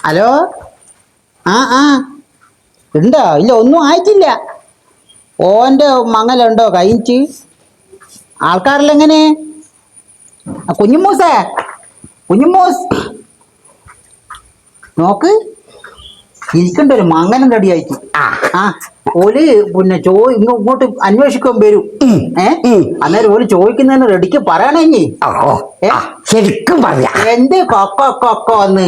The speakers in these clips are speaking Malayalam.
ഹലോ. ആ ഉണ്ടോ? ഇല്ല, ഒന്നും ആയിട്ടില്ല. ഓൻ്റെ മങ്ങലുണ്ടോ കഴിഞ്ഞിട്ട്? ആൾക്കാരെല്ലാം എങ്ങനെ? കുഞ്ഞുമൂസേ, കുഞ്ഞുമൂസ് നോക്ക്, ഇരിക്കണ്ട ഒരു മങ്ങനം റെഡിയായിട്ട്. ഓല് പിന്നെ ഇങ്ങോട്ട് അന്വേഷിക്കാൻ വരും. അന്നേരം ഓല് ചോദിക്കുന്നതിന് റെഡിക്ക് പറയണേ. ശരിക്കും പറയാ എന്ത് കൊക്കോ എന്ന്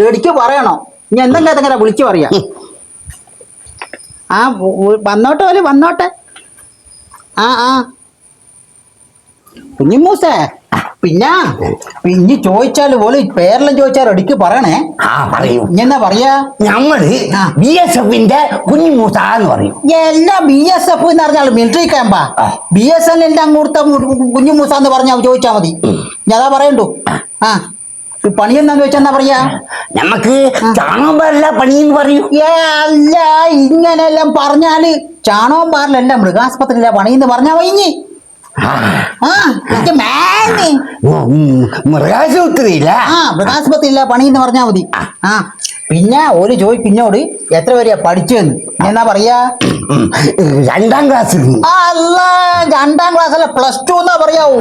റെഡിക്ക് പറയണോ? ഇനി എന്തെങ്കിലും അതെങ്ങനെ വിളിച്ചു പറയാ. വന്നോട്ടെ ഓല് വന്നോട്ടെ. കുഞ്ഞിമൂസേ, പിന്നെ ചോദിച്ചാല് ഓല് പേരെല്ലാം ചോദിച്ചാൽ റെഡിക്ക് പറയണേ. പറയൂ. ഇനി പറയാ? ഞമ്മള് BSFന്റെ കുഞ്ഞിമൂസ എന്ന് പറയും. എല്ലാം BSF എന്ന് പറഞ്ഞാൽ മിലിറ്ററി ക്യാമ്പാ. BSNL അങ്ങോട്ട് കുഞ്ഞിമൂസ എന്ന് പറഞ്ഞാൽ ചോദിച്ചാ മതി. ഞാതാ പറയണ്ടു. പണിയെന്നാന്ന് ചോദിച്ചാ എന്താ പറയാ? ഞമ്മക്ക് ചാണകം പാറില്ല പണിയെന്ന് പറയൂ. അല്ല, ഇങ്ങനെല്ലാം പറഞ്ഞാല് ചാണകം പാറിലല്ല മൃഗാസ്പത്രിയിലെ പണിയെന്ന് പറഞ്ഞാ വൈഞ്ഞി. മൃഗാശുപത്രിയില്ല, മൃഗാസ്പത്രിയില്ല പണിയെന്ന് പറഞ്ഞാ മതി. പിന്നെ ഓല് ചോദിക്കുന്നോട് എത്ര വരെയാ പഠിച്ചെന്ന്. എന്നാ പറയാ? 2ാം ക്ലാസ്. അല്ല, 2ാം ക്ലാസ് അല്ല, +2 എന്നാ പറയാവൂ.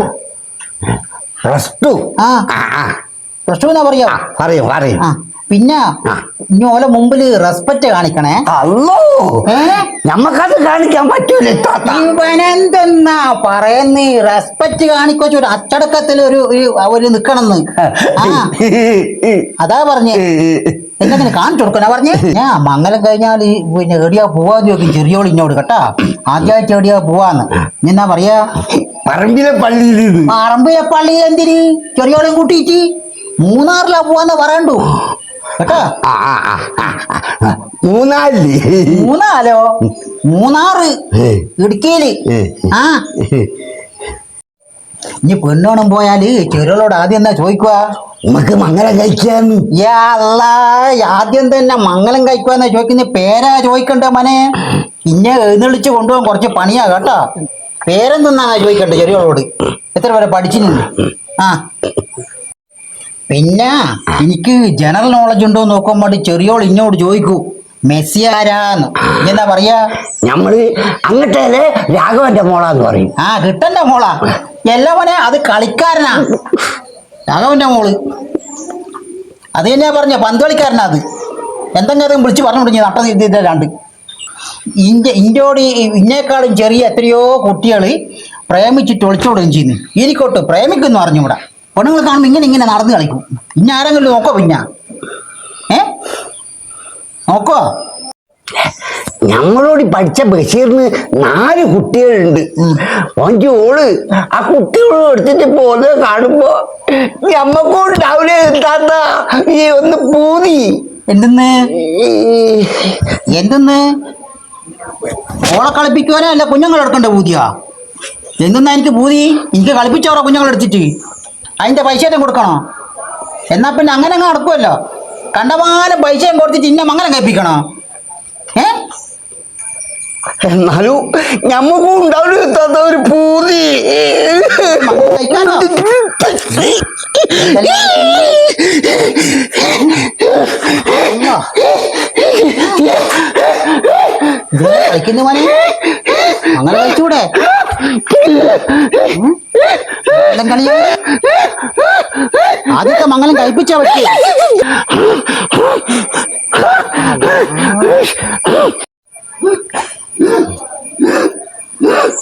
+2. +2 എന്നാ പറയാ. പറയും. പിന്നെ ഇനി ഓലെ മുമ്പില് റെസ്പെക്ട് കാണിക്കണേ. ഞമ്മക്കത് കാണിക്കാൻ പറ്റൂല. ഇവനെന്തെന്നാ പറയുന്ന? റെസ്പെക്ട് കാണിക്കോ? ഒരു അച്ചടക്കത്തിൽ ഒരു നിക്കണെന്ന്. അതാ പറഞ്ഞേ. എന്തെങ്കിലും കാണിച്ചു കൊടുക്കണ പറഞ്ഞേ. മംഗലം കഴിഞ്ഞാൽ പിന്നെ എവിടെയാ പോവാന്ന് ചോദിക്കും ചെറിയോൾ ഇന്നോട്. കേട്ടാ, ആദ്യമായിട്ട് എവിടെയാ പോവാന്ന്. എന്നാ പറയാ? പറമ്പിലെ പള്ളിയിൽ. എന്തിന് ചെറിയോളെയും കൂട്ടിയിട്ട് മൂന്നാറിലാ പോവാന്ന് പറയണ്ടു. കേട്ടോ, മൂന്നാലോ? മൂന്നാറ്, ഇടുക്കിയില്. ഇനി പെണ്ണോണം പോയാല് ചെറിയോളോട് ആദ്യം എന്താ ചോദിക്കുക? നമുക്ക് മംഗലം കഴിക്കാന്ന്. ആദ്യം തന്നെ മംഗലം കഴിക്കുവാന്നാ ചോദിക്കുന്ന. പേരാ ചോദിക്കണ്ടേ മനെ. പിന്നെ എഴുന്നള്ളിച്ച് കൊണ്ടുപോകാൻ കുറച്ച് പണിയാ. കേട്ടോ, പേരെന്തെന്നാ ചോദിക്കണ്ടേ ചെറിയോളോട്. എത്ര വരെ പഠിച്ചിട്ടുണ്ട്? പിന്നെ എനിക്ക് ജനറൽ നോളജ് ഉണ്ടോ നോക്കുമ്പോൾ ചെറിയോൾ ഇന്നോട് ചോദിക്കൂ മെസ്സി ആരാന്ന്. എന്താ പറയാ? ഞമ്മള് അങ്ങട്ടേലെ രാഘവന്റെ മോളാന്ന് പറയും. കിട്ടന്റെ മോളാ. എല്ലാവനെ അത് കളിക്കാരനാ. രാഘവന്റെ മോള് അത് തന്നെയാ പറഞ്ഞ, പന്ത് കളിക്കാരനാ. അത് എന്തെങ്കിലും വിളിച്ച് പറഞ്ഞു തുടങ്ങി നട്ട. ഇന്ത്യയോട് ഇന്നേക്കാളും ചെറിയ എത്രയോ കുട്ടികള് പ്രേമിച്ചിട്ട് ഒളിച്ചോടുകയും ചെയ്യുന്നു. എനിക്കോട്ട് പ്രേമിക്കുന്നു അറിഞ്ഞൂടാ. പെണ്ണുങ്ങൾ കാണുമ്പോൾ ഇങ്ങനെ നടന്ന് കളിക്കും. ഇന്ന ആരെങ്കിലും നോക്കോ? പിന്നെ നോക്കോ? ഞങ്ങളോട് പഠിച്ച ബഷീറിന് 4 കുട്ടികളുണ്ട്. ഓള് ആ കുട്ടികളോട് എടുത്തിട്ട് പോകുന്നത് കാണുമ്പോ ഞമ്മക്കൂണ്ടാവില്ലേ എന്താ ഈ ഒന്ന് പൂതി. എന്തെന്ന് ഓളെ കളിപ്പിക്കുവാനോ അല്ല കുഞ്ഞുങ്ങൾ എടുക്കണ്ട പൂതിയാ? എന്തെന്നാ എനിക്ക് പൂതി? എനിക്ക് കളിപ്പിച്ചോറോ കുഞ്ഞുങ്ങൾ എടുത്തിട്ട്? അതിന്റെ പൈസ കൊടുക്കണോ? എന്നാ പിന്നെ അങ്ങനെ നടക്കുമല്ലോ. കണ്ടമാനം പൈസയും കൊടുത്തിട്ട് ഇന്ന അങ്ങനെ കഴിപ്പിക്കണോ? എന്നാലും ഞമ്മക്കും ഉണ്ടാവില്ല ഒരു പൂതി. കളിക്കുന്ന മോനെ അങ്ങനെ കഴിച്ചൂടെ? കളിയ ആദ്യത്തെ മംഗലം കഴിപ്പിച്ചാ പറ്റേ.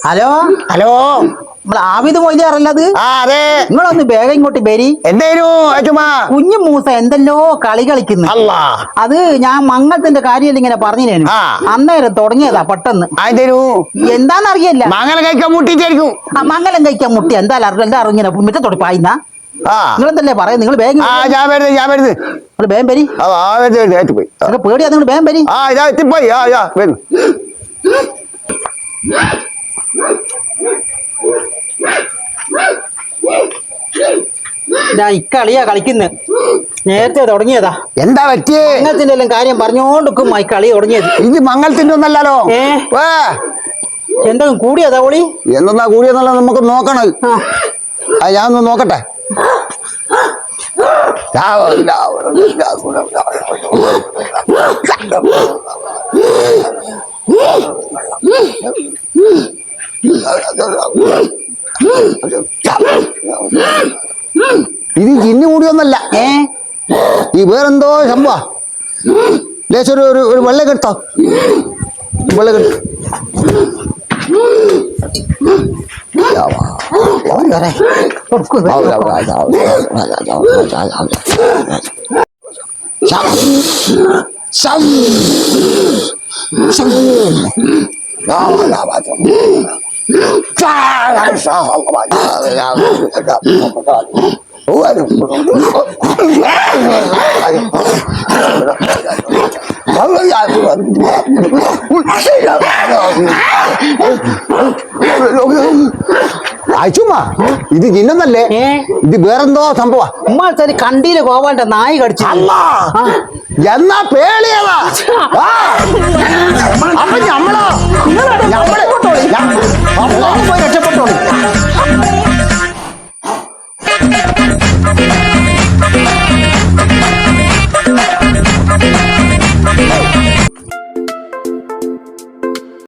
ഹലോ നമ്മൾ ആബിദ് മൊയ്ലിയാറല്ലത്? അതെ. നിങ്ങളൊന്ന് വേഗം ഇങ്ങോട്ട് വരി. കുഞ്ഞു മൂസ എന്തെല്ലോ കളി കളിക്കുന്നു. അത് ഞാൻ മംഗലത്തിന്റെ കാര്യം ഇങ്ങനെ പറഞ്ഞില്ലേനു. അന്നേരം തുടങ്ങിയതാ പെട്ടെന്ന്. എന്താന്നറിയില്ല. മംഗലം കഴിക്കാൻ മുട്ടിട്ടായിരിക്കും. മംഗലം കഴിക്കാൻ മുട്ടി എന്തായാലും എല്ലാവരും ഇങ്ങനെ മുറ്റത്തോട്ട് പായുന്ന. നിങ്ങളെന്തല്ലേ പറയാ? നിങ്ങൾ വേഗം നിങ്ങൾ വേഗം വരി. പേടിയാ? നിങ്ങൾ വേഗം വരി. ഇക്കളിയാ കളിക്കുന്നത്. നേരത്തെ തുടങ്ങിയതാ. എന്താ പറ്റിയേ? മംഗലത്തിന്റെ എല്ലാം കാര്യം പറഞ്ഞോണ്ടിരിക്കും ഈ കളി തുടങ്ങിയത്. ഇത് മംഗലത്തിന്റെ ഒന്നല്ലോ. എന്തെങ്കിലും കൂടിയതാ ഓളി? എന്തെന്നാ കൂടിയെന്നുള്ള നമുക്ക് നോക്കണം. ഞാനൊന്ന് നോക്കട്ടെ. ഇത് ചിന്നു കൂടിയൊന്നല്ല ഈ വേറെന്തോ സംഭവ ലേശം ഒരു വെള്ളം കെടുത്തോ വെള്ളം കെടുത്തു അയച്ചുമ്മാ ഇത് ചിന്നൊന്നല്ലേ ഇത് വേറെന്തോ സംഭവ ഉമ്മാച്ചാല് കണ്ടിയില് പോവാണ്ട നായി കടിച്ചു എന്നാ പേളിയതാ അപ്പൊ